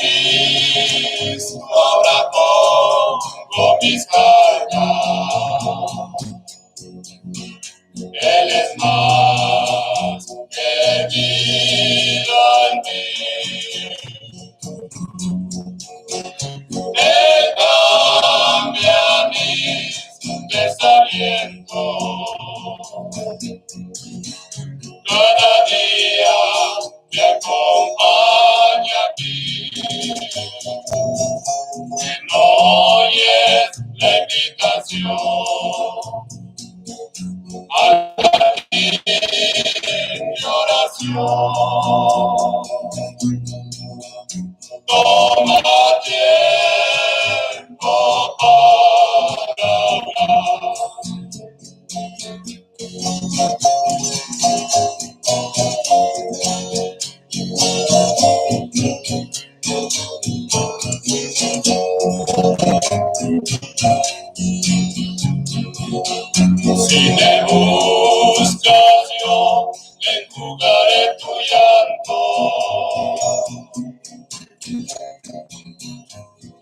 Cristo ahora pongo mis cargas. Él es más querido en mí. Él cambia mis desalientos. Cada día me acompaña aquí. Que no oyes la invitación al jardín de oración. Toma tiempo para orar. Si me buscas yo enjugaré tu llanto.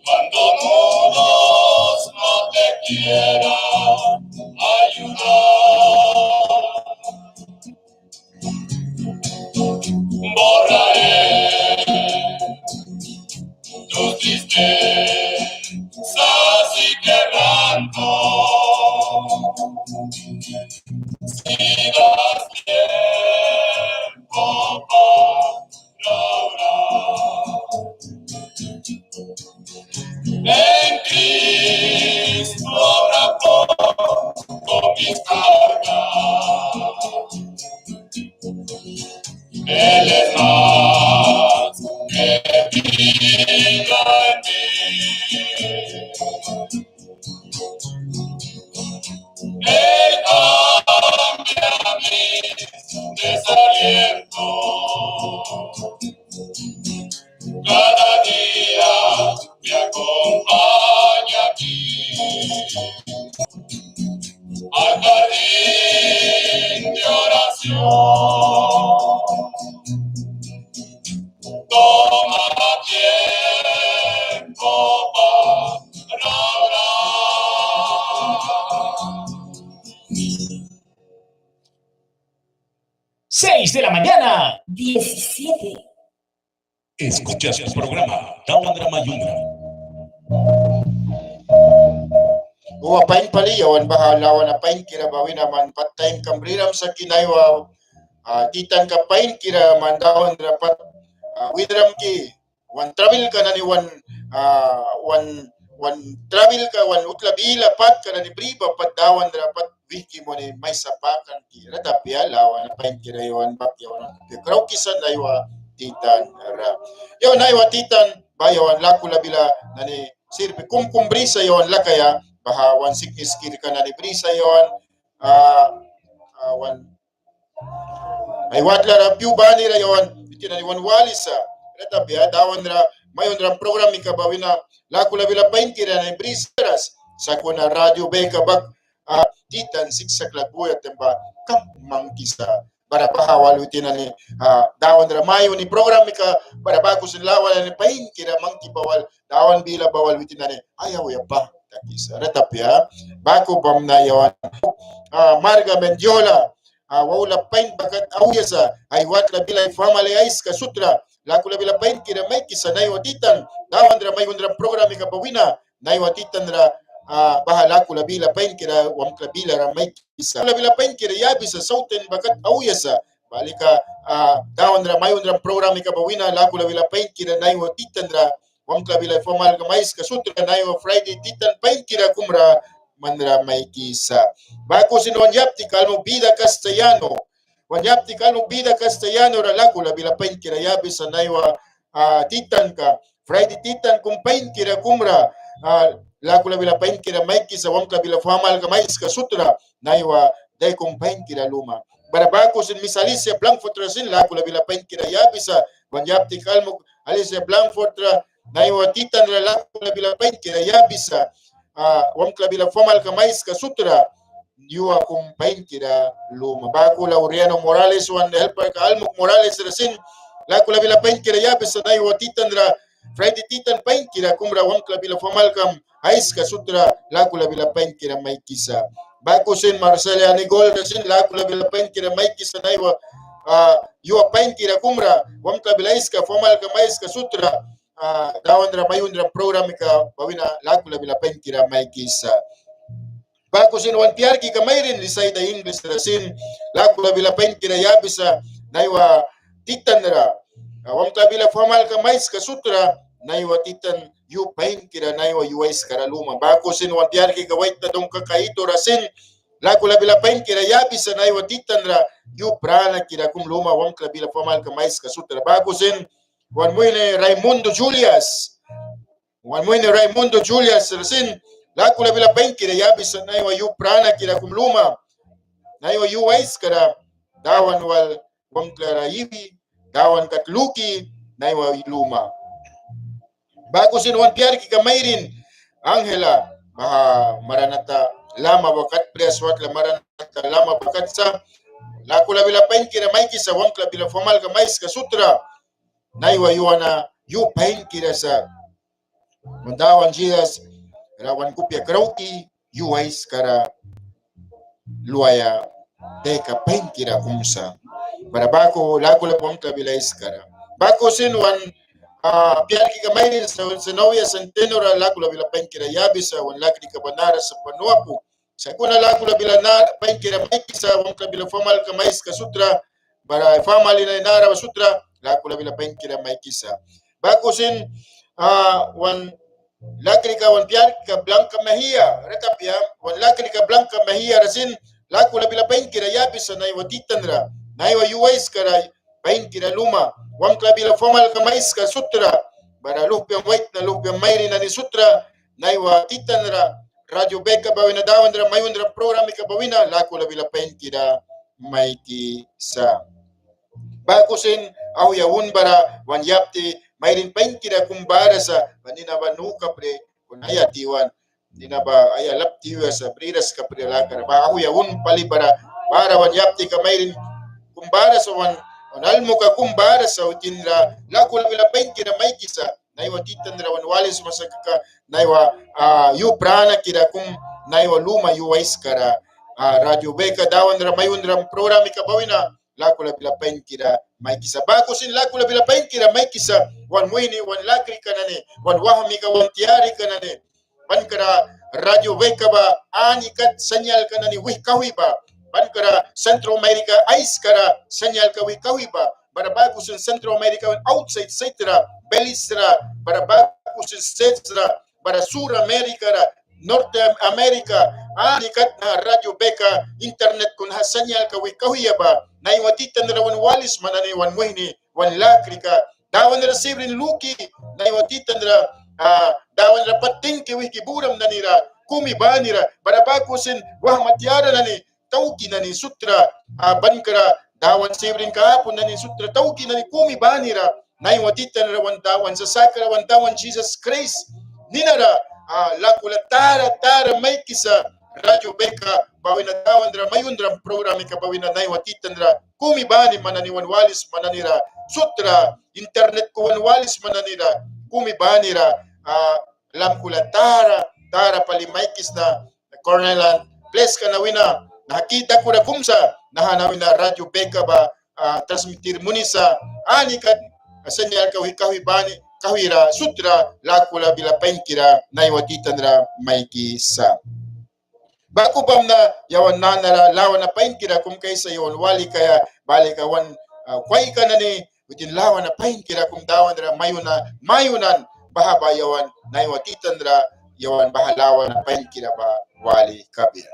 Cuando mudos no te quieran ayudar, borraré tus tristezas y quebranto. Si das tiempo para orar, en Cristo ahora pongo mis cargas. Él es más querido en mí. Él cambia mis desalientos. Cada día me acompaña aquí al jardín de oración. Toma tiempo para orar. 6 de la mañana, 17. Escuchas el programa Dawan Mayunram. Uwapain paliyawan bahalawan apain kira bawin naman patay kambriram sa kinaywa titan kapain kira mandawan dapat widram ki wan travel ka na ni wan travel ka wan utlabila pat ka na ni briba padawan dapat wiki mo ni may sapakan kira tapi alawan apain kira yawan bakyawan kraw kisan aywa titan ra yo naywa titan bayawan lakula bila nani sirbi kumbrisa yawan lakaya baha wan sikis kiri kana ni brisa yawan wan ay wadla ra piu bani ra yawan bitina ni wan walisa reta bia dawan ra mayon ra program ikabawina lakula bila pain kira na brisaras sa kuna radio beka bak titan siksak labuya temba kam mangkisa para bahawal witina ni dawan ra mayo ni program ika para bagus lawan ni pain kira mangki bawal dawan bila bawal witina ni ayaw ya pa takisa retapya bako bam na yawan marga mendiola wala pain bakat awyasa ay wat la bila family ais ka sutra la kula bila pain kira may kisa nay watitan dawan ra may undra program ika bawina nay watitan ra bahala kula bila pain kira wam kabila ra may kisa kula bila pain kira yabi sa sauten bakat awyasa balika dawan ra may undra program ika bawina la kula bila pain kira nay watitan ra wam kabila formal ka mais ka sutra nay Friday titan pain kira kumra manra may kisa bako sinon yapti kalmo bida castellano wanyapti kalmo bida castellano ra la kula bila pain kira yabi sa nay titan ka Friday titan kum pain kira kumra la kula bila pain kira may kisa wam kabila formal ka mais ka sutra naiwa day kum pain kira luma barabako sin misalicia Blankfort rasin la kula bila pain kira yabi sa wanyapti kalmo alicia Blankfort ra naiwa titan ra la kula bila pain kira yabi sa wam kabila formal ka mais ka sutra yuwa kum pain kira luma bako Laureano Morales wan helper ka Almok Morales rasin la kula bila pain kira yabi sa naiwa titan ra Friday titan pain kira kumra wam klabila formalkam ais ka sutra laku labila pain kira may kisa. Bago sin Marcela ni gol sin laku labila pain kira may kisa na iwa yuwa pain kira kumra wam klabila ais ka formalkam ais ka sutra Dawan Mayunram program ka bawina laku labila pain kira may kisa. Bago sin wan piar ki kamay rin lisay da English rasin laku labila pain kira yabisa na iwa titan ra wam kabila formal ka mais ka sutra naiwa titan yu pain kira naiwa yuais karaluma bako sin wan piar ki kawait na dong kakaito rasin laku labila pain kira yabi sa naiwa titan ra yu prana kira kum luma wam kabila formal ka mais ka sutra bako sin wan muine Raimundo Julius rasin laku labila pain kira yabi sa naiwa yu prana kira kum luma naiwa yuais kara dawan wam klara yibi dawan katluki naiwa luma. Bago sinuwan piar ki kamairin Angela maranata lama wakat preswat la maranata lama wakat sa laku labila pain kira maiki sa wam klabila formal ka mais ka sutra naiwa yuana yu pain kira sa mandawan Jesus rawan kupya krauki yuais kara luaya deka pain kira kumsa para bako laku la pom kabila iskara bako sinwan piar ki kamay sa Novia Centeno ra laku la bila pain kira yabi sa wan laki ka banara sa panuapu sa kuna laku la bila na pain kira may sa wan kabila formal ka mais ka sutra para family na nara sutra laku la bila pain kira may kisa bako sin wan laki ka wan piar ka Blanca Mejia rekapya wan laki ka Blanca Mejia rasin laku la bila pain kira yabi sa naiwa titan ra naiwa yuwais kara pain kira luma wam klabila formal ka mais ka sutra bara lumpia white na lumpia mayri na ni sutra naiwa titan ra radio beka bawina dawan ra mayundra program ka bawina laku labila pain kira may ki sa bakusin au yawun bara wan yapti mayrin pain kira kumbara sa banina banuka pre kunaya tiwan dina ba aya laptiwa sa priras ka pre lakar ba au yawun pali bara wan yapti ka mayrin kumbara sa wan almo ka kumbara sa utinra laku labila pain kira may kisa naiwa titan ra wan walis masakaka naiwa yu prana kira kum naiwa luma yu wais kara radio beka dawan ra mayundra program ka bawina laku labila pain kira may kisa bako sin laku labila pain kira may kisa wan muini wan lakri kanane wan wahmi ka wan tiari kanane ban kara radio beka ba ani kat senyal kanani wih kawi ba ban kara Central America ice kara senyal kawi kawi ba bara bago sin Central America outside setra belistra bara bago sin setra bara Sur America ra North America anikat na radio beka internet kun ha senyal kawi kawi ba naiwatitan na wan walis manani wan muhni wan lakrika dawan ra sibrin luki naiwatitan ra dawan ra pating ki wiki buram nanira kumi banira bara bago sin wah matiara nani tauki nani sutra bankara dawan sibrin kahapon nani sutra tauki nani kumi banira naiwatitan ra wan dawan sa sakra wan dawan Jesus Christ ninara lakula tara may kisa radio beka bawina dawan dra mayundra program ka bawina naiwatitan ra kumi bani manani wan walis mananira sutra internet ko wan walis mananira kumi banira lamkula tara pali may kis na Cornelan place ka nawina nakita ko na kumsa nahanawina radio beka ba transmitir munisa anikat senyal kawi bani kahwira sutra lakula bila pain kira naiwatitan ra may kisa bako bam na yawan nanara lawan na pain kira kum kaysa yawan wali kaya balik awan kway ka na ni utin lawan na pain kira kum dawan ra mayunan bahaba yawan naiwatitan ra yawan bahalawan na pain kira ba wali kabira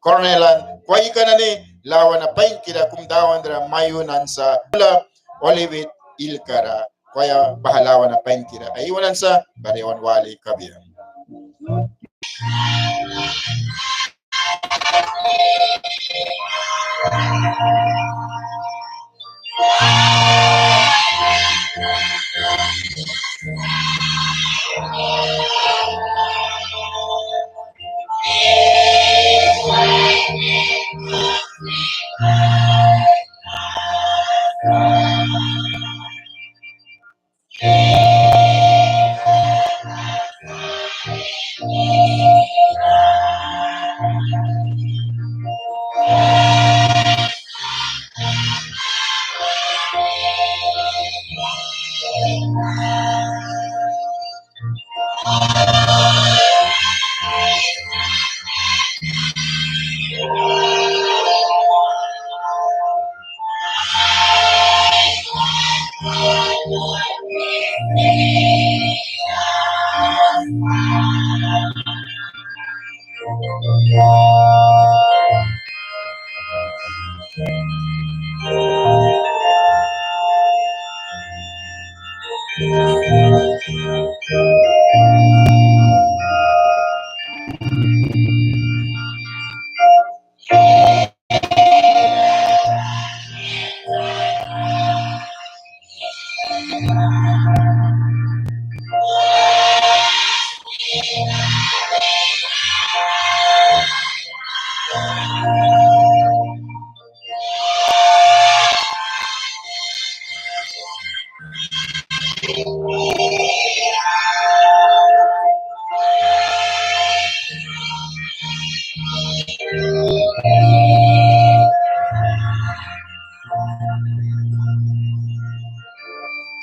Cornelan kway ka na ni lawan na pain kira kum dawan ra mayunan sa olivit ilkara kaya bahalawan na pain kira ay iwanan sa bariwan wali kabira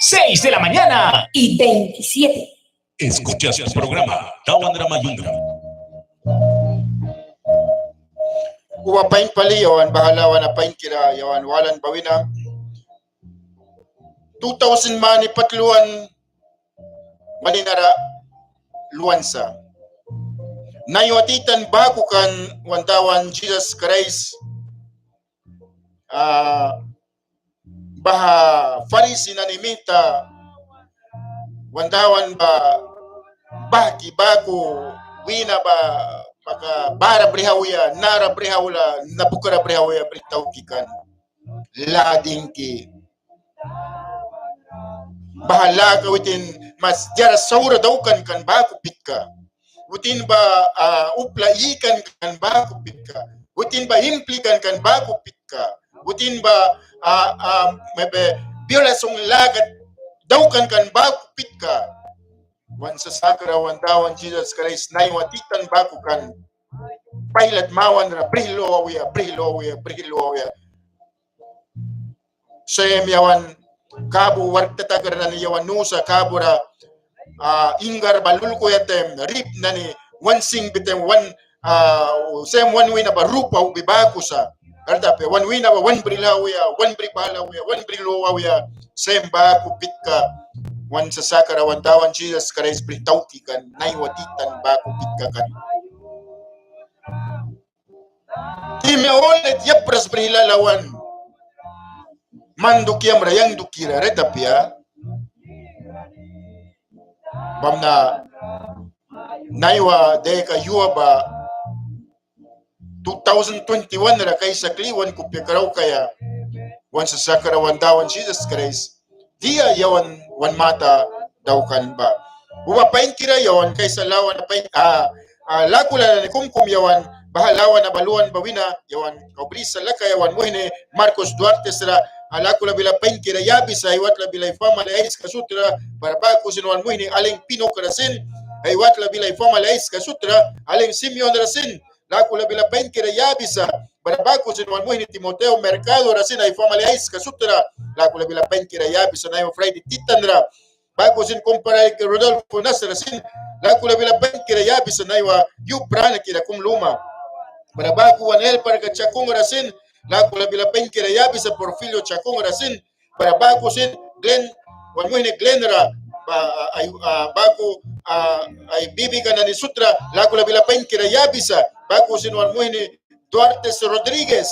6 de la mañana y 27. Escuchas el programa Dawan Mayunram. Uwapain pali yawan bahalawan apain kira yawan walan bawina 2000 mani patluan maninara luansa nayuatitan bago kan wantawan Jesus Christ baha farisi na nimita wantawan ba baki bago wina ba maka bara brihawya nara brihawla nabukara brihawya britawkikan lading ki bahala ka witin mas jara saura daukan kan baku pitka witin ba upla ikan kan baku pitka witin ba implikan kan baku pitka witin ba mebe biola sung lagat daukan kan baku pitka wan sa sakra wan tawan Jesus Christ nay watitan baku kan pilot mawan na brihlo awya sem yawan kabu warta tagar na yawan nusa kabura ingar balul ko yatem rip nani one sing bitem one sem one win ba rupa ubibaku sa karta pe one win ba one brilawiya one bribalawiya one brilowawiya sem ba kupitka one sa sakara one tawan Jesus Christ britauki kan nay watitan ba kupitka kan time olet yapras brilalawan mandukiam rayang dukira retapia bamna naiwa deka yuwa ba 2021 ra kay sakliwan kupikaraw kaya wan sa sakarawan dawan Jesus Christ dia yawan wan mata daw kan ba umapain kira yawan kay salawan na pain lakula na kumkum yawan bahalawan na baluan bawina yawan kaubrisa laka yawan muhine Marcos Duarte sira lakula bila pain kira yabi sa iwat la bila ifama la ais kasutra barabako sinuan muhine aling Pino karasin iwat la bila ifama la ais kasutra aling Simeon rasin lakula bila pain kira yabi sa barabako sinuan muhine Timoteo Mercado rasin ifama la ais kasutra lakula bila pain kira yabi sa nayo Friday titandra bago sin kumpara kay Rodolfo Nasser sin lakula bila pain kira yabi sa nayo yu prana kira kumluma barabako wanel para ka chakong rasin lakula bila pain kira yabi sa Porfirio chakong rasin barabako sin Glenn wan muhine Glenra bago ay bibigan na ni Sutra lakula bila pain kira yabi sa bago sin wan muhine Duarte Rodriguez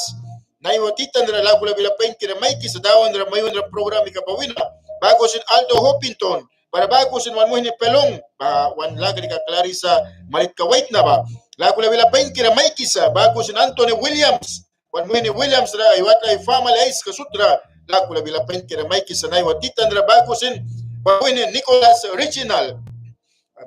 naiwatitan na lakula bila pain kira Mikey sa Dawan na Mayunram Programa kapawina bago sin Aldo Hopinton para bago sin wan muhine Pelong wan lagri ka Clarissa malit ka white na ba lakula bila pain kira Mikey sa bago sin Anthony Williams wan muhine Williams ra iwat ay family ice ka Sutra lakula bila pain kira Mikey sa naiwatitan na bago sin muhine Nicholas Original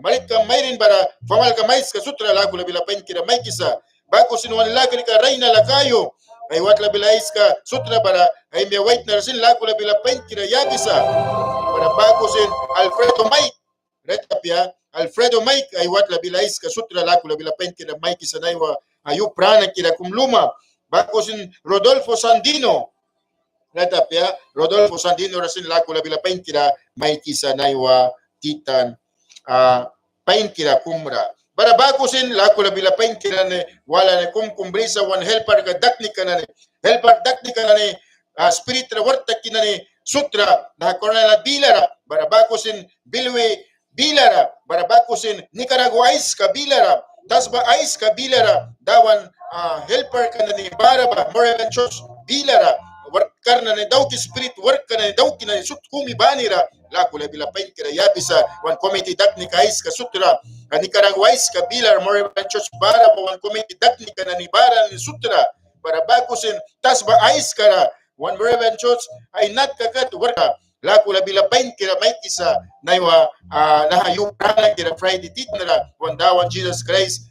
malit ka mayrin bara famal ka mais ka Sutra lakula bila pain kira Mikey sa bago sin wan lagri ka Reina Lacayo ay watla bilais ka Sutra para ay may white na rasin lakula bila pain kira yabisa para bago sin Alfredo Mike retapia Alfredo Mike ay watla bilais ka Sutra lakula bila pain kira Mike sa naiwa ayu prana kira kumluma bago sin Rodolfo Sandino retapia Rodolfo Sandino rasin lakula bila pain kira Mike sa naiwa titan pain kira kumra. Bara bagusin laku la bila pain kira ne wala ne kumbrisa wan helper ka dakni kana ne helper dakni kana ne spirit ra warta kina ne sutra na korna na bilara bara bagusin bilwe bilara bara bagusin Nicaraguais ka bilara tasba ais ka bilara dawan helper kana ni baraba Moravian Church bilara work karna ni daw ki spirit work kana ni daw kina sut kumi banira la kula bila pain kira yabisa wan committee dakni kais ka sutra Nicaraguais ka bilar Moravian Church baraba wan committee dakni kana ni bara ni sutra para bagusin tasba ais kara wan Moravian Church ay nat kakat worka la kula bila pain kira may kisa naiwa nahayu prana kira Friday titnara wan dawan Jesus Christ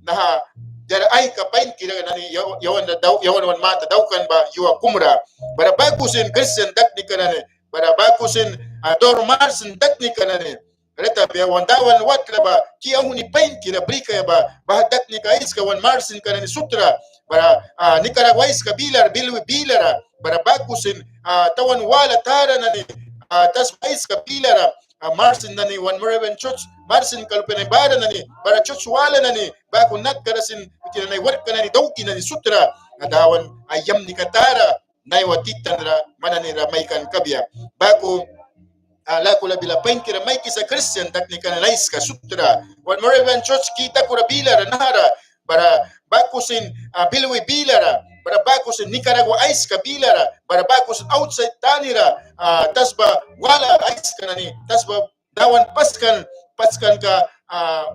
naha jara ay kapain kira nani yawan na daw yawan wan mata daw kan ba yuwa kumra bara bagusin Christian dakni kanane bara bagusin dormarsin dakni kanane reta be wan dawan wat ba ki amuni pain kira brika ba dakni ka iska wan marsin kanane sutra bara Nicaraguais ka bilar bilwi bilara bara bagusin tawan wala tara nani tas mais ka bilara Marsin nani wan Moravian Church Marsin kalpenay bara nani para church wala nani bago nat karasin itinay work nani dawki nani sutra adawan ayam ni katara nay watitan ra mananira may kan kabya bago la kula bila pain kira may kisa Christian takni kananais ka sutra wan Moravian Church kita kura bilara nahara para bakusin bilwi bilara para bakusin Nicaragua ice ka bilara para bakusin outside tanira tasba wala ice kanani tasba dawan paskan ka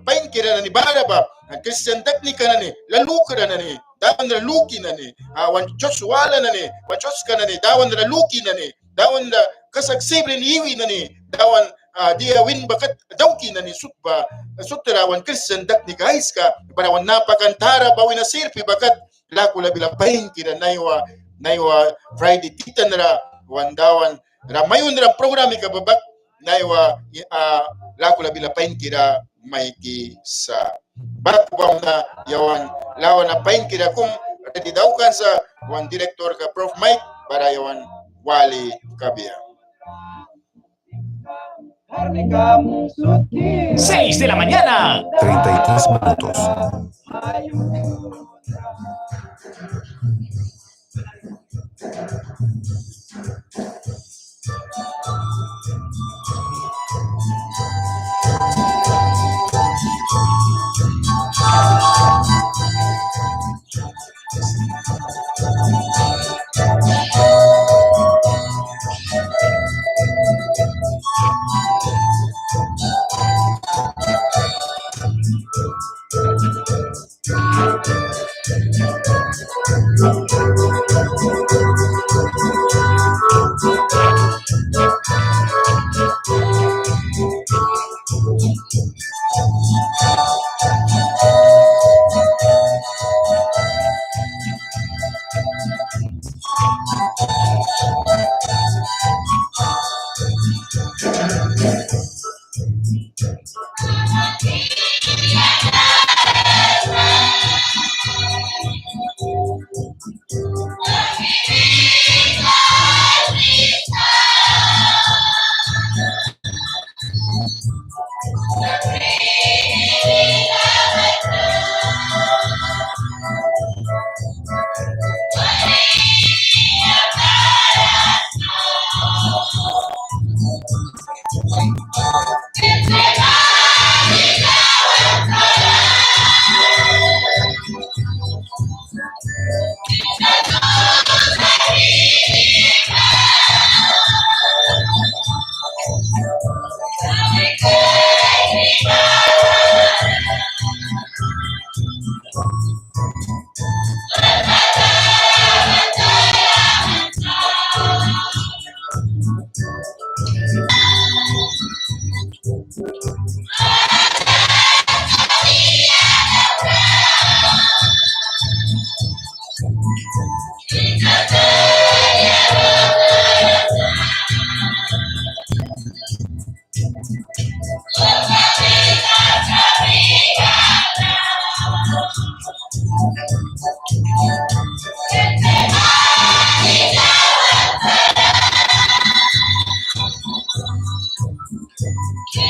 pain kira nani bara ba Christian teknika nani laluka nani dawan laluki nani wan church wala nani wan church kanani dawan laluki nani dawan kasaksiblin iwi nani dawan dia win bakat dawki nani sutra wan Christian teknika iska para wan napakantara bawin na sirpi bakat lakula bila pain kira naiwa Friday titanra wan dawan ra Mayunram programa ka babak naiwa lakula bila pain kira maiki sa bakbang na yawan lawan na pain kira kung didaukan sa wan director ka Prof Mike para yawan wali kabia. 6 de la mañana. 33 minutos. Aquí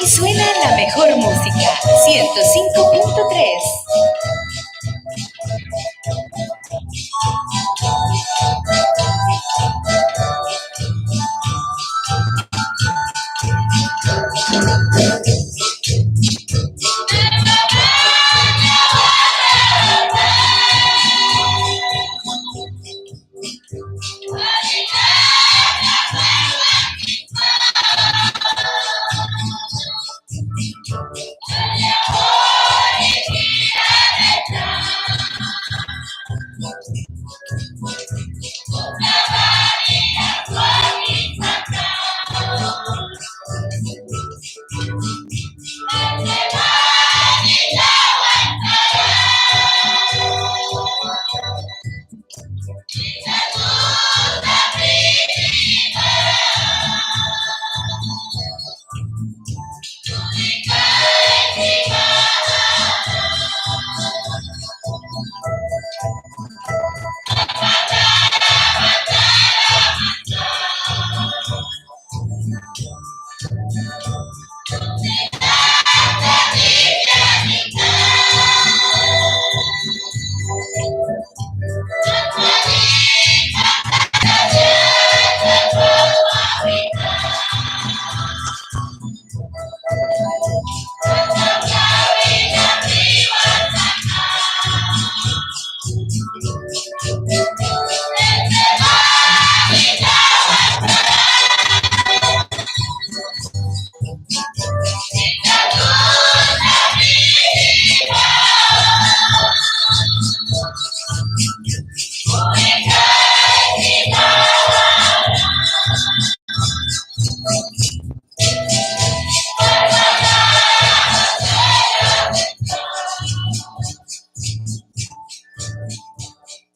suena la mejor música, 105.3.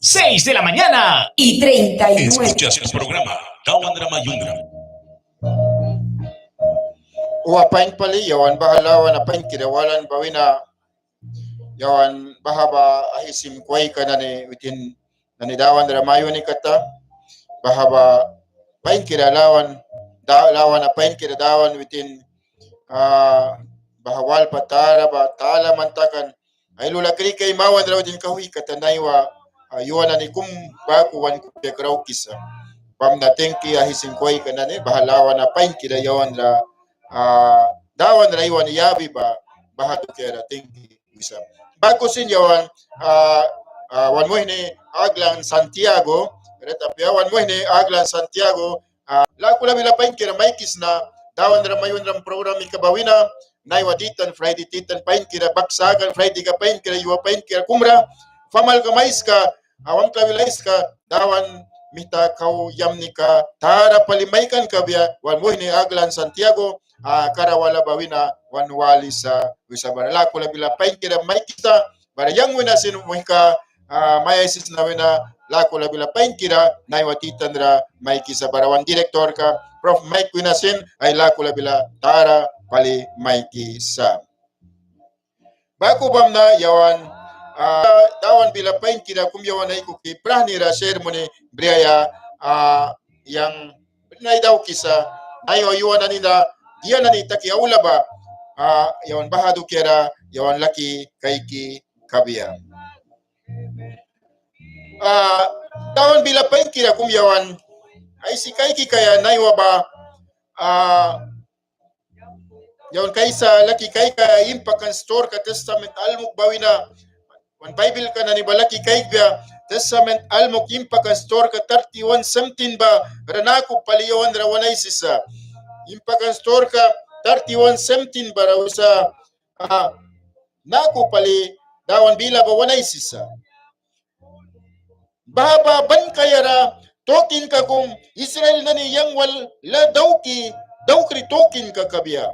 ¡6 de la mañana! Y 39. Escuchas el programa Dawan Mayunram. Uwapain pali yawan bahalawan apain kirawalan bawina yawan bahaba ahisim kway kanani witin nani dawan ramayo ni kata bahaba pain kiralawan lawan apain kiradawan witin bahawal patara ba tala mantakan ay lula kri kay mawan raw din kahui katanay wa yuwana ni kum baku wan kupekraw kisa pam nating ki ahisim kway kanani bahalawan apain kirayawan ra dawan ra iwan yabi ba bahatu kera tingki bisa bago sinyawan wan mo ni aglang Santiago reta pia wan mo ni aglang Santiago la kula bila pain kira maikis na dawan ra mayon ram program ikabawina nay waditan Friday titan pain kira baksagan Friday ka pain kira yuwa pain kira kumra famal ka mais ka awam ka bilais ka dawan mita kau yamnika tara palimaikan kabia wan mo ni aglang Santiago karawala bawina wan wali sa wisabara la kula bila pain kira maikita bara yang wina sinu muhika mayasis na wina la kula bila pain kira nay watitan ra maiki sa barawan direktor ka Prof Mike Winasin ay la kula bila tara pali maiki sa bako bam na yawan dawan bila pain kira kumyawan ay kuki prahnira ceremony briaya yang nay daw kisa ayo yuan nila dia nani taki aula ba yawan bahadu kera yawan laki kaiki kabia dawan bila pain kira kumyawan ay si kaiki kaya naywa ba yawan kaisa laki kaika impakan store ka testament almuk bawina wan Bible ka na ni balaki kay bia testament almok impakan store ka 31 something ba ranako paliyawan rawanay sisa impakan store ka 31 something ba raw sa nako pali dawan bila ba wanay sisa baba ban kayara tokin ka kung Israel na ni yang wal la dawki tokin ka kabia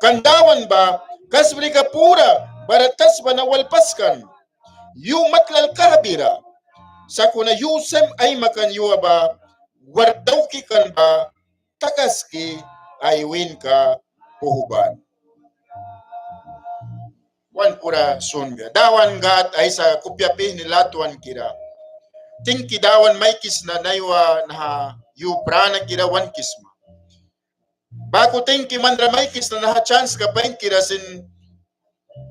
kandawan ba kasbri ka pura baratas ba nawalpaskan yu matlal kabira sakuna yusem ay makan yu ba wardaw ki kan ba takas ki ay win ka puhuban wan pura sunga dawan gat ay sa kupyapi ni latuan kira tingki dawan may kis na naywa na yu prana kira wan kisma baku tingki mandra may kis na naha chance ka pain kira sin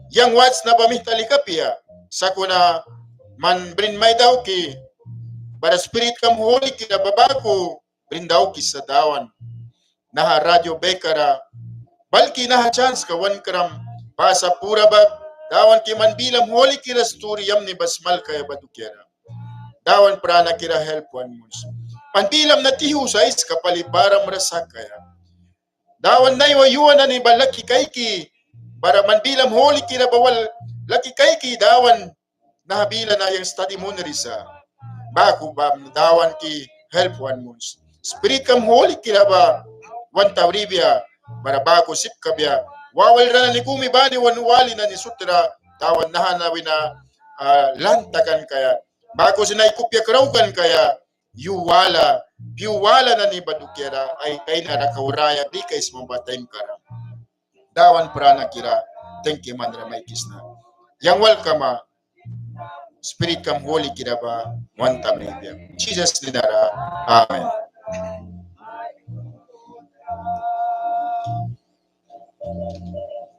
yang wats na pamitali kapia sakuna man brin may daw ki para spirit kam holy kita babako brin daw ki sa dawan naha radio bekara balki naha chance ka wan karam basa pura ba dawan ki man bilam holy kira story yam ni basmal kaya badukera dawan prana kira help one mus pantilam na tihu sa is kapalibaram rasak kaya dawan na yuwa na ni balaki kaiki para man bilam holy kira bawal laki kaiki dawan nahabila na yung study mo na risa baku ba dawan ki help one mus spirit kam holy kira ba wan tavribia para baku sip kabya wawal rana ni kumi bani wan wali na ni sutra dawan nahanawin na lantakan kaya baku sinay kupya karaukan kaya yuwala na ni badukera ay kay na rakauraya di kay smambatay kara dawan prana kira thank you mandra may kisna yang welcome spirit kam holy kira ba one time Jesus nidara amen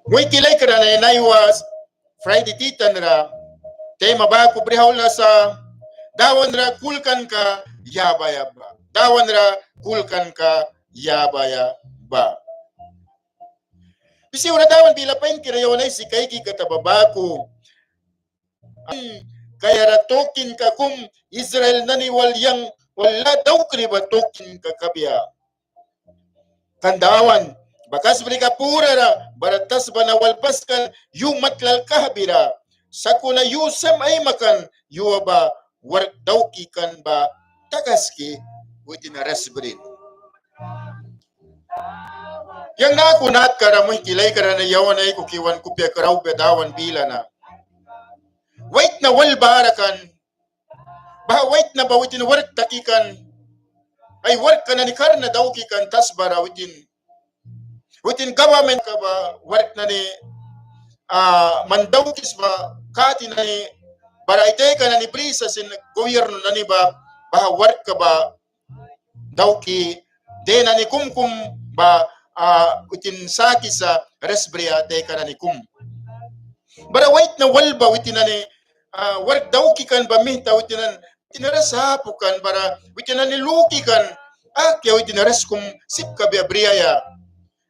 Muy kilay kara na inaywas Friday titan ra tema ba ko brihaw na sa dawan ra kulkan ka yabaya ba dawan ra kulkan ka yabaya ba bisi ura dawan bila pain kirayaw na si kaiki katababako kaya ratokin ka kung Israel na ni walyang wala daw kriba tokin ka kabya kandawan bakas mereka pura ra baratas banawalpas kan yung matlal kahabira sakuna yusem ay makan yuwa ba work daw kikan ba tagaski witi na rasbrin yang nakunat kara mo kilay kara na yawan ay kukiwan kupya karaw bedawan bila na wait na wal barakan ba wait na ba witin work takikan ay work ka na ni karna daw kikan tas bara witin government ka ba work na ni mandaw kis ba kati na ni para ite ka na ni brisa sin gobyerno na ni ba work ka ba daw ki de na ni kumkum ba witin saki sa resbria te ka na ni kum bara wait na walba witin na ni work daw ki kan ba mihta witin na tinarasapo kan bara witin na ni luki kan kaya witin na res kum sip ka biya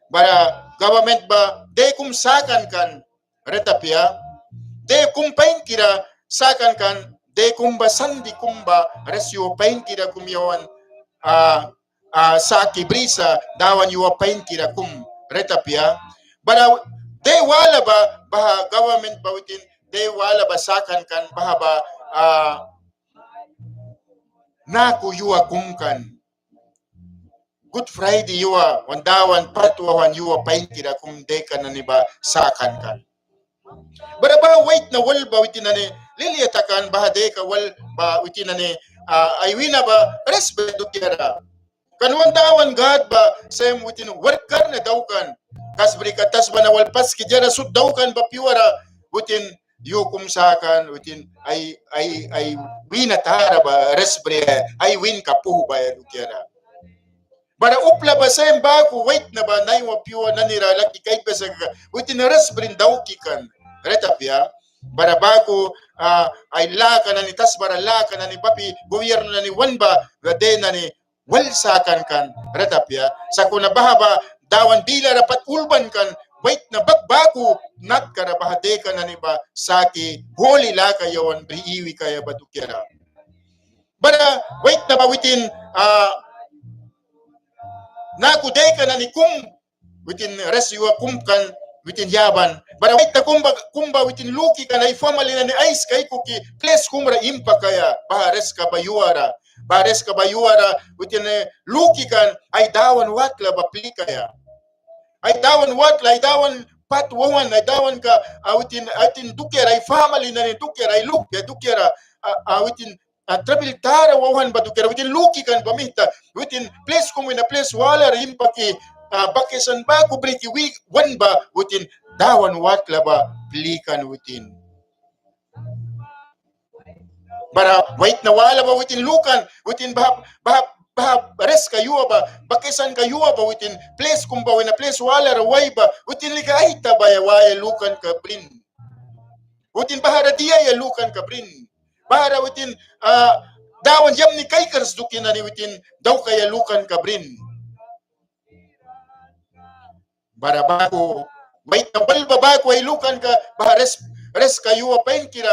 bara government ba de kum sakan kan retapia de kum pain kira sakan kan de kum ba sandi kumba resyo pain kira kumyawan saki brisa dawan yuwa pain kira kum retapia bara de wala ba government ba witin de wala ba sakan kan ba naku yuwa kumkan Good Friday yuwa wandawan patwawan yuwa pain kira kum de ka na ni ba sakan kan bara ba wait na wal ba witin na ni liliyatakan ba de ka wal ba witin na ni aywina ba respeto kira kanwan dawan God ba same witin worker na dawkan kasbri katas ba na walpas ki jara sud dawkan ba piwara utin yukum sakan utin ay winatara ba resbre ay win kapu ba ya dukiara. Bara upla ba sa baku wait na ba na yung piwa na niralak ikay pa sa utin resbre daw kikan. Retapya. Bara baku ay laka na ni tas bara laka na ni papi gobyerno na ni wanba gade na ni walsakan kan retapya sa kuna bahaba dawan bila rapat ulban kan wait na bagbaku nat karabahade ka na ni ba saki holy laka yawan briiwi kaya batukera bara wait na ba witin nakude ka na ni kum witin resyo kumkan witin yaban bara wait na kumba witin luki ka na family na ni ice kay kuki place kumra impa kaya bares ka bayuara witin luki kan ay dawan watla ba pli kaya ay dawan watla ay dawan patwawan ay dawan ka witin dukera ay family na ni dukera ay luki dukera witin trabil tara wawan ba dukera witin luki kan pamita witin place kumina place wala impa ki bakesan ba ko briki week one ba witin dawan watla ba plikan witin bara wait na wala ba witin lukan witin bahap res kayo ba bakesan kayo ba witin place kung ba wina place wala raway ba witin lika ay tabaya waya lukan ka brin witin bahara diya ya lukan ka brin bahara witin dawan jam ni kaikers dukin na ni witin daw kaya lukan ka brin bara bako wait na balba bako ay lukan ka bahara res kayo pa kira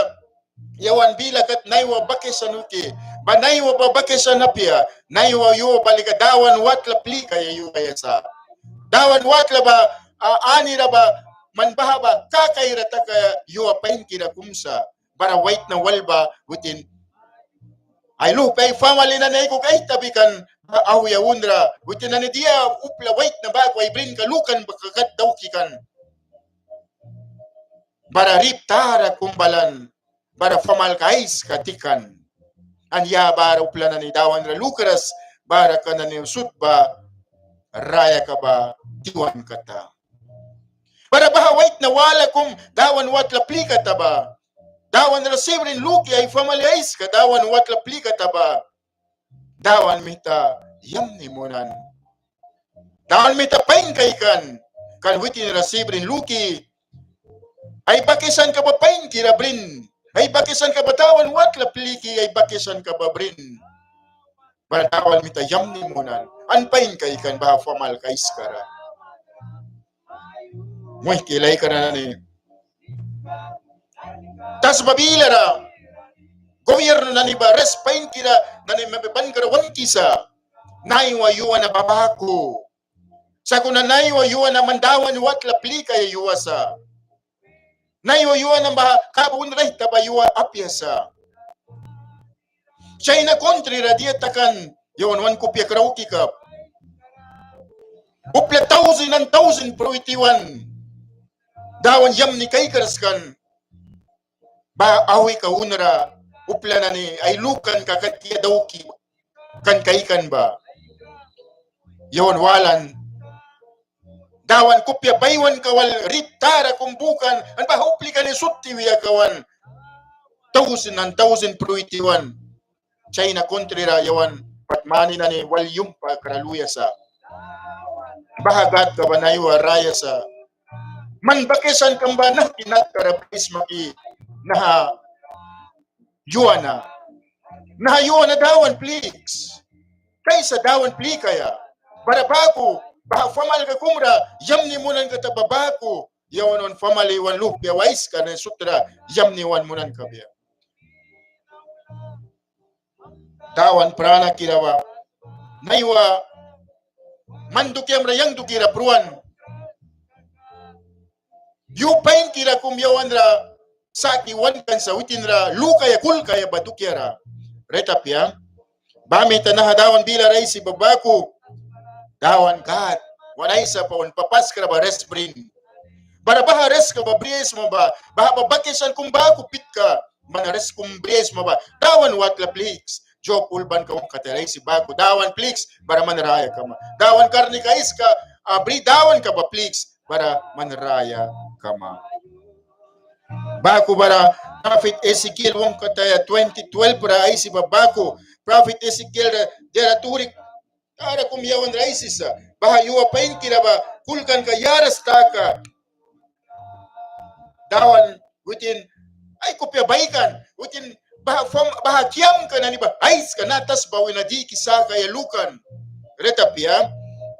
yawan bila kat naiwa bakesanuki ba naiwa ba bakesanapia naiwa yo balika dawan watla pli kaya yu kaya sa dawan watla ba ani ra ba manbaha ba kakaira ta kaya yu pain kira kumsa bara wait na walba witin ay lu pay family na nay ko kay tabikan ahu ya undra witin na dia upla wait na ba ko ay bring kalukan bakakat daw kikan bara rip tara kumbalan bara famal kais katikan anya bara uplana ni dawan ra lukras bara kana ni sutba raya ka ba diwan kata bara bahawait na wala kum dawan watla plika taba dawan ra sibrin luki ay famal kais ka dawan watla plika taba dawan mita yam ni munan dawan mita pain kaikan kan witin ra sibrin luki ay bakisan ka ba pain kira brin ay bakisan ka batawan watla pliki ay bakisan ka ba brin batawan mita yam ni munan anpain kay kan ba formal kay skara moy kilay ka na ni tas babila ra gobyerno na ni ba respain kira na ni mabeban ka wan kisa naiwa yuwa na babako sa kuna naiwa yuwa na mandawan watla plika ay yuwasa naiwa na ba kabun reh tabayuwa apyasa China country ra dia takan yawan wan kopya karaoke cup upla 1000 proitiwan dawan yam ni kay karaskan ba awi ka unra upla na ni ay lukan kakatya dawki kan kaikan ba yawan walan dawan kopya baywan kawal ritara kumbukan an ba upli ka ni sutti wiya kawan 1000 proitiwan China country ra yawan patmani na ni walyum pa karaluya sa bahagat ka ba na raya sa man bakesan kang ba na kinat karapis maki na yuana dawan please kaysa dawan pli kaya para bago ba famal ka kumra yam ni munan ka tababako yawan on family wan lupya wais ka na sutra yam ni wan munan ka biya dawan prana kirawa naiwa mandukiam rayang dukira pruan yupain kira kumyawan ra saki wan kan sa witin ra luka ya kul kaya badukiara retapya bami tanah dawan bila raisi babaku dawan kat wanay sa paun papas kara ba resbrin bara baha res ka ba bries mo ba baha babakisan kung baku pitka manares kung bries mo ba dawan watla plix Job ulban ka kung kataray si bago dawan plix para manraya ka ma dawan karni ka iska abri dawan ka ba plix para manraya ka ma Bako bara Prophet Ezekiel wong kataya 2012 para ay si babako. Prophet Ezekiel dera turik ara kumyawan raisisa. Bahayuwa pain kira ba kulkan ka yaras taka. Dawan within ay kopya baikan within bahakiam ka na ni ba ais ka natas ba winadi kisa kaya lukan reta pia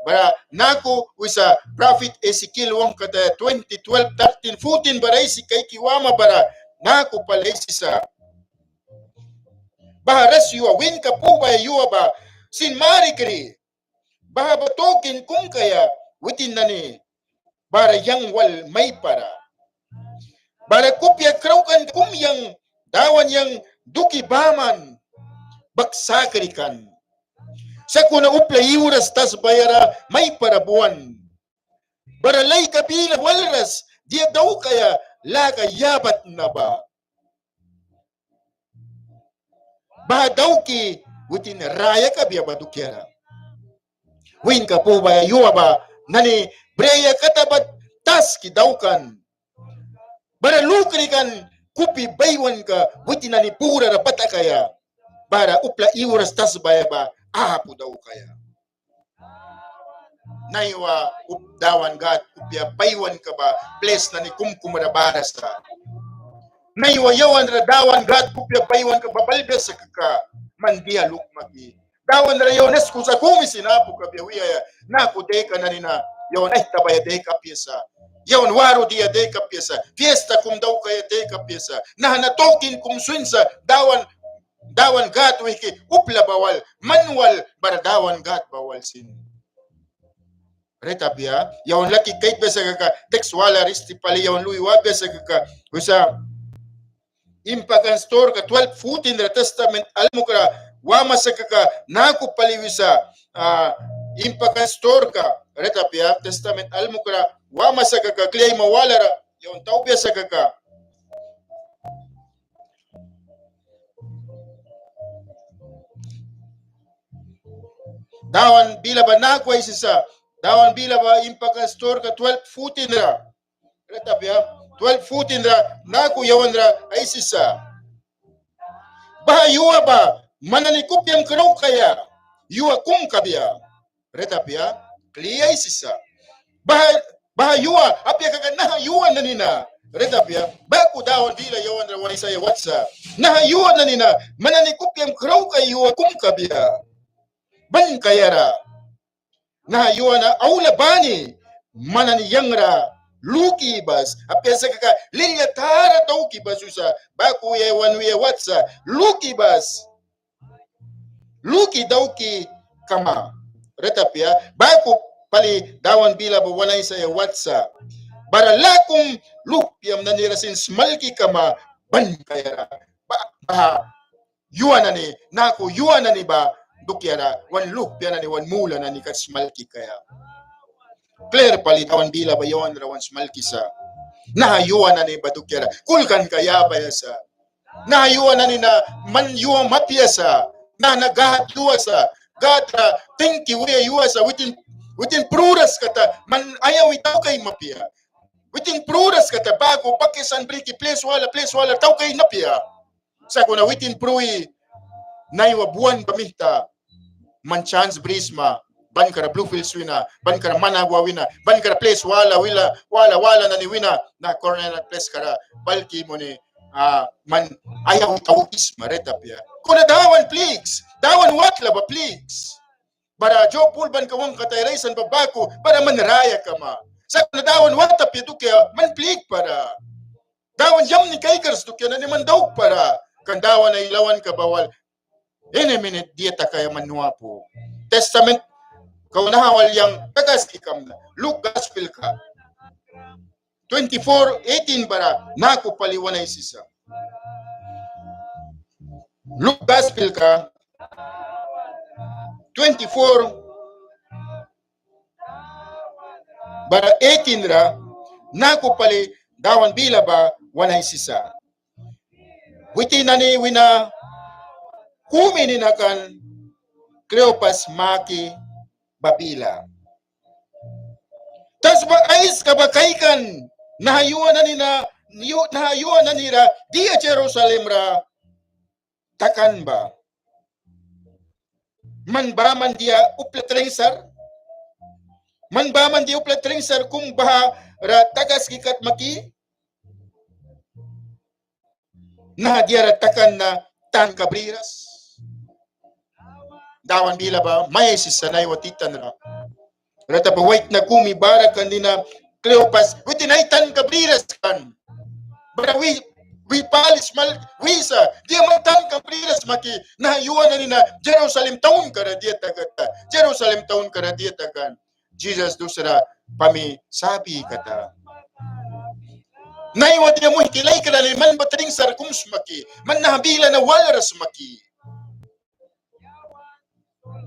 bara nako wisa Prophet Ezekiel wong kata 2012 13 14 bara isi kay kiwama bara nako pala isi sa baharas yuwa win ka po ba yuwa ba sin mari kri baha batokin kung kaya within nani bara yang wal may para bara kupya kraukan kum yang dawan yang duki baman baksakrikan sa kuna upla iuras tas bayara may parabuan baralay kapila walras dia daw kaya laka yabat na ba daw ki wutin raya ka biya badukyara win ka po ba yuwa ba nani breya katabat tas ki daw kan bara lukri kan kupi baywan ka wutin nani pura rapata kaya bara upla iuras tas baya ba ahapu daw kaya naiwa updawan gat upya baywan ka ba place na ni kumkumara baras ka naiwa yawan radawan gat upya baywan ka babalbya sa kaka mandia lukmaki dawan ra yones kusa kumi sinapu ka biya na kude ka na nina yawan ay tabaya de ka pyesa yawan waro dia de ka pyesa fiesta kum daw kaya de ka pyesa na hanatokin kum swinsa dawan gat wiki upla bawal manual baradawan gat bawal sin reta pia yawan laki kait besa kaka textuala risti pali yawan lui wa besa kaka usa impakan store ka 12 foot in the testament almukra wa masakaka naku pali wisa impakan store ka reta pia testament almukra wa masakaka klay mawalara yawan tau besa kaka dawan bila ba naku ay sisa dawan bila ba impakan store ka 12 foot in ra reta pia 12 foot in ra naku yawan ra ay sisa bahayuwa ba mananikup yang kerau kaya yuwa kum kabia reta pia kliya isisa bahayuwa apya kaganaha yuwa na nina reta pia baku dawan bila yawan ra wanisa ya watsa nahayuwa na nina mananikup yang kerau kaya yuwa kum kabia ban kayara nahayuwa na aula bani manani yangra luki bas apesa kaka linya tara tauki basusa baku ye wanwe watsa luki bas luki dauki kama reta pia baku pali dawan bila ba wanay sa ya watsa baralakum lupiam nanirasin smalki kama ban kayara ba yuana ni naku yuana ni ba dukyara wan lupya na ni wan mula na ni kasmalki kaya clear pali dawan bila ba yawan rawan smalki sa nahayuan na ni badukyara kulkan kaya ba yasa nahayuan na ni na man yuwa mapyasa na nagahatluasa gatra thank you we yuasa within pruras kata man ayaw itaw kay mapya within pruras kata bago pakisan briki place wala taw kay napya sa kuna within prui naiwa buwan pamihta man chance brisma ban kara bluefields wina ban kara managwa wina ban kara place wala na ni wina na corner na place kara balki mo ni man ayaw tawis mareta pia kuna dawan please dawan watla ba please bara jo pulban kawang katayraisan babako para manraya kama sa kuna dawan wata pia kaya man please para dawan yam ni kaikers kaya na ni man daw para kan dawan ay lawan ka bawal in a minute dieta kaya manwa po testament kau nahawal yang tagas ikam na Luke Gospel ka 24:18 bara naku paliwanay sisa Luke Gospel ka 24 bara 18 ra naku pali dawan bila ba wanay sisa witi nani wina kumi ninakan Cleopas maki babila tas ba ais kabakaikan nahayuan na nina nahayuan na nira dia Jerusalem ra takan ba man ba man dia upletrensar man ba man dia upletrensar kung baha ra tagas kikat maki na dia ra takan na tan kabriras dawan bila ba may sisanay watitan ra rata pa wait na kumi barak kanina Cleopas witinaitan kabriras kan bara we palis mal wisa dia mantan kabriras maki nahayuan na nina Jerusalem taon kara dia tagata Jerusalem taon kara dia tagan Jesus dusra pami sabi kata naiwa dia mo kilay kada ni man batring sarkums maki man nahabila na walras maki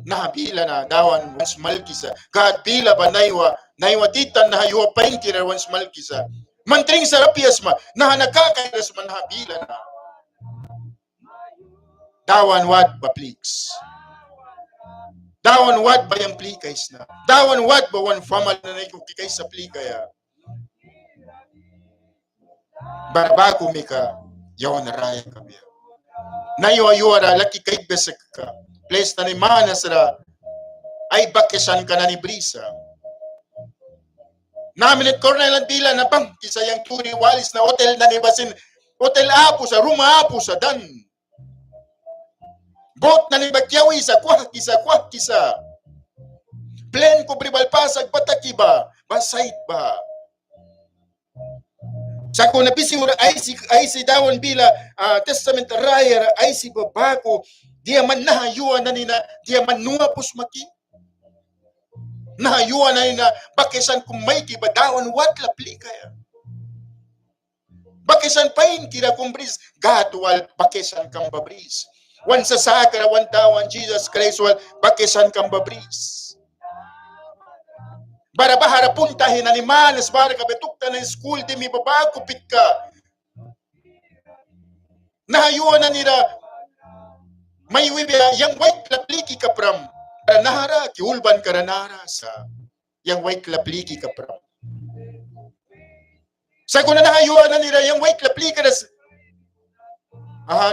nahabila na dawan once malkisa God bila ba naiwa titan nahayuwa pain kira once malkisa mantring sarapias ma nahanakakairas man nahabila na dawan what ba pliks dawan what ba yung plikais na dawan what ba one famal na naikukikay sa plikaya barbago mika yawan na raya kami naiwa ra laki kay besek ka place na ni manas ra ay bakesan ka na ni brisa namin at Cornel Bila na bang kisa yung turi walis na hotel na ni basin hotel apo sa room apo sa dan bot na ni bagyawi sa kwah kisa plan ko bribal pasag pataki ba basait ba sa ko na pisura ay si dawan bila testament raya ay si babako dia man nahayuan na nina dia man nuapos maki nahayuan na nina bakisan kumay kiba dawan wat lapli kaya bakisan pain kira kumbris gatwal bakisan kang babris wan sa sakra wan tawan Jesus Christ wal bakisan kang babris bara bahara puntahin animales bara kabetukta na school di mi babago pit ka nahayuan na nila may wibya yang white lapliki ka pram para nahara kiulban ka nahara sa yang white lapliki ka pram sa kuna nahayuan na nila yang white laplika ras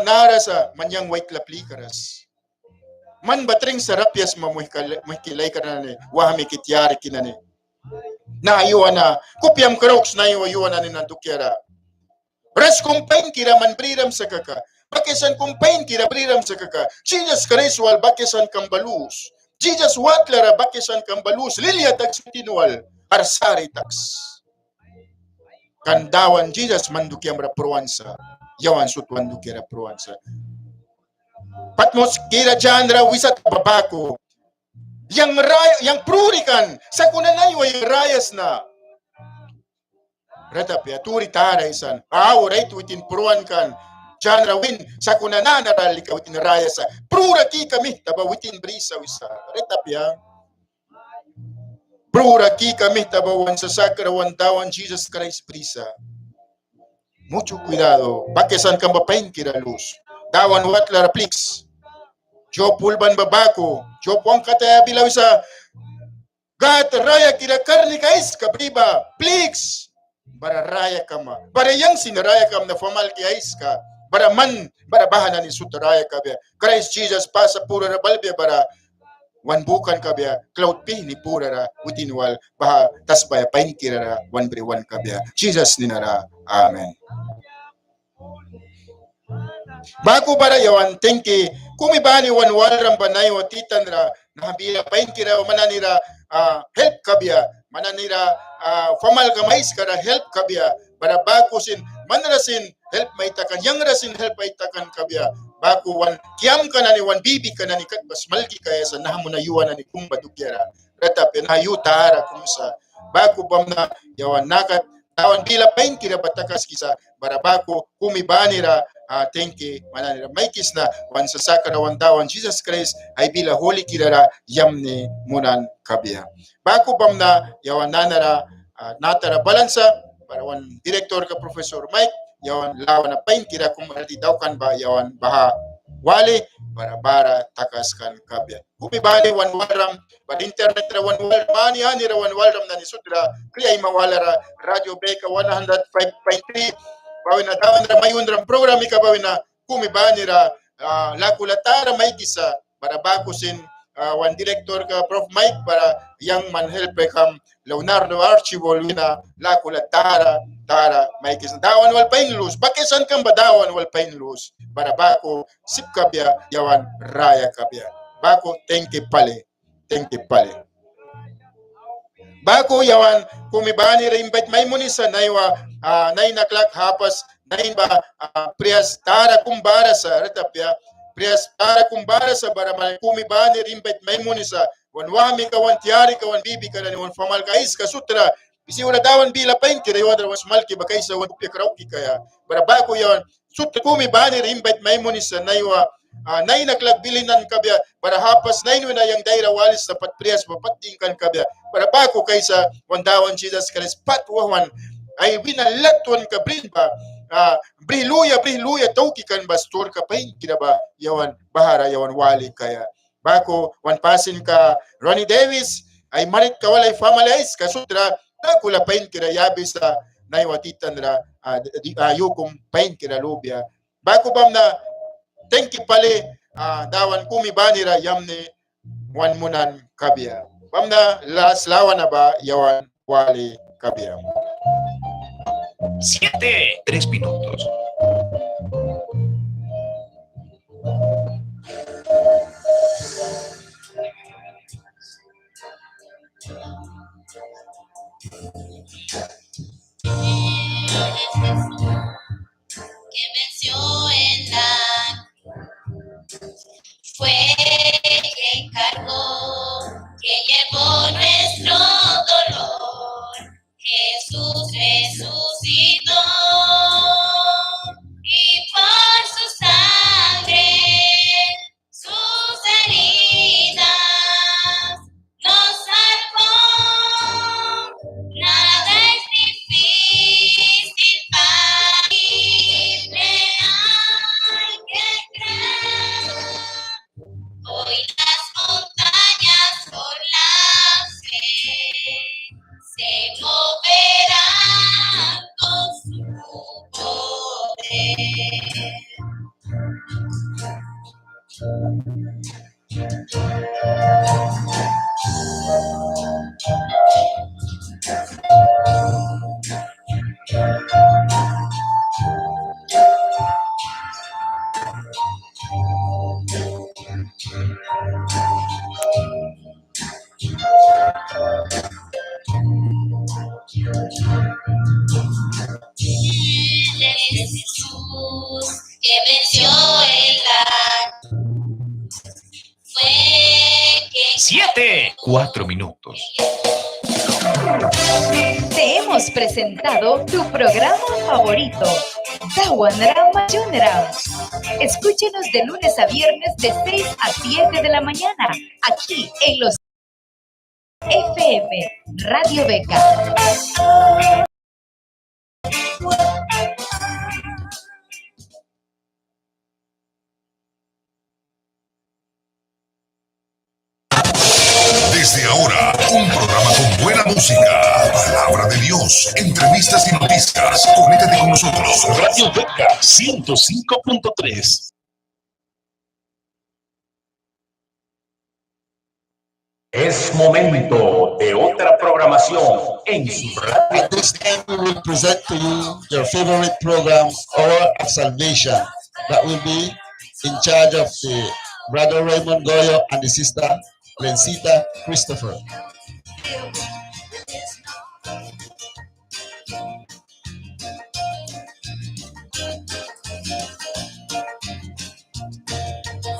nahara sa manyang white laplika ras man batring sarapyas mamukilay ka na ni wahami kityari kinani nahayuan na kupyam kroks nahayuan na ni nandukyara ras kumpain kira man briram sa kaka bakisan kumpain kira briram sa kaka Jesus Christ wal bakisan kambalus Jesus watlara bakisan kambalus lilia tags tinual arsari tags kandawan Jesus mandukyam rapruansa yawan sutwan dukyam rapruansa patmos kira jandra wisat babako yang prurikan sa kunanay way rayas na rata pia turi tara isan right within pruan kan genre win sa kunana naralika within rayas prura ki kami taba within brisa wisa rata pia prura ki kami taba wan sa sakra wan tawan Jesus Christ brisa mucho cuidado bakesan kamba pain kira luz dawan wat la replix Job pulban babako, Job wang kataya bilaw sa gat raya kira karni kais kabriba, please. Bara raya kama, bara yang sinaraya kam na formal kais ka, bara man, bara bahanan ni sutaraya ka biya. Christ Jesus pasa pura na balbya bara wan bukan ka biya, cloud pi ni pura ra utinwal baha tas baya pain kira ra wan bre wan ka biya. Jesus ninara, amen. Bago bara yawan tengki kumibani wan walram banay watitan ra nahabila pain kira mananira help kabya mananira formal kamais kara help kabya bara bago sin manrasin help maitakan yang rasin help maitakan kabya bago wan kiam kanani wan bibi kanani kat basmalki kaya sa nahamuna yuwan ni kumba dugyara rata penayutara kumsa bago bamna yawan nakat tawan bila pain kira batakas kisa bara bago kumibani ra tengke mananira maikis na wan sa sakara wan tawan Jesus Christ ay bila holy kirara yamne munan kabya bago bamna yawan nanara natara balansa para wan director ka Professor Mike yawan lawan na pain kira kung marati daw kan ba yawan baha wali bara takas kan kabya kumibani wan waram ba internet ra wan wal mani ani ra wan waram na ni sutra kriya mawala ra radio beka 105.3 bawin na Dawan na Mayunram program ika bawin na kumibanira lakulatara may kisa para bakusin one director ka Prof. Mike para yang manhelp kam Leonardo Archibald wina lakulatara tara may kisa Dawan wal pain lose bakisan kang badawan wal pain lose para bako sip kabya yawan raya kabya bako tengke pale bako yawan kumibani ra invite may munisa naiwa 9 o'clock hapas 9 ba prias tara kumbara sa retapya prias tara kumbara sa bara may kumibani ra invite may munisa wanwami ka wan tiari ka wan bibi ka ni wan famal ka is ka sutra isi wala dawan bila pain kira yawan was malki bakay sa wan pya krauki kaya bara bako yawan sutra kumibani ra invite may munisa naiwa 9 o'clock bilinan kabya para hapas 9 na yang daira walis dapat prias papatingkan kabya para bako kaysa wandawan Jesus Christ patwawan ay binalatwan ka brin ba briluya tawki kan bastor ka pain kina ba yawan bahara yawan wali kaya bako wan pasin ka Ronnie Davis ay marit ka walay families ka sutra takula pain kira yabi sa naywatitan ra yukum pain kira lubya bako bam na thank you pale dawan kumibanira yamne wan munan kabya pamna las lawan na ba yawan wali kabya 3 minutos. Que venció en la fue quien cargó, que llevó nuestro dolor. Jesús resucitó y por su sangre, sus heridas nos salvó. Nada es difícil para libre hay que creer. Hoy las montañas por la fe se moverán con su poder. Él es Jesús que venció el fue que 4 minutos. te hemos presentado tu programa favorito, Dawan Mayunram. Escúchenos de lunes a viernes de 6 a 7 de la mañana, aquí en los FM Radio Beca. Desde ahora, un programa con buena música, palabra de Dios, entrevistas y noticias. Conéctate con nosotros. Radio Beca 105.3. Es momento de otra programación en su radio. At this time, we will present to you your favorite program, Hour of Salvation, that will be in charge of the Brother Raymond Goyo and the sister Lencita Christopher.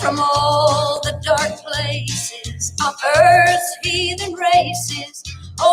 From all the dark places of earth's heathen races,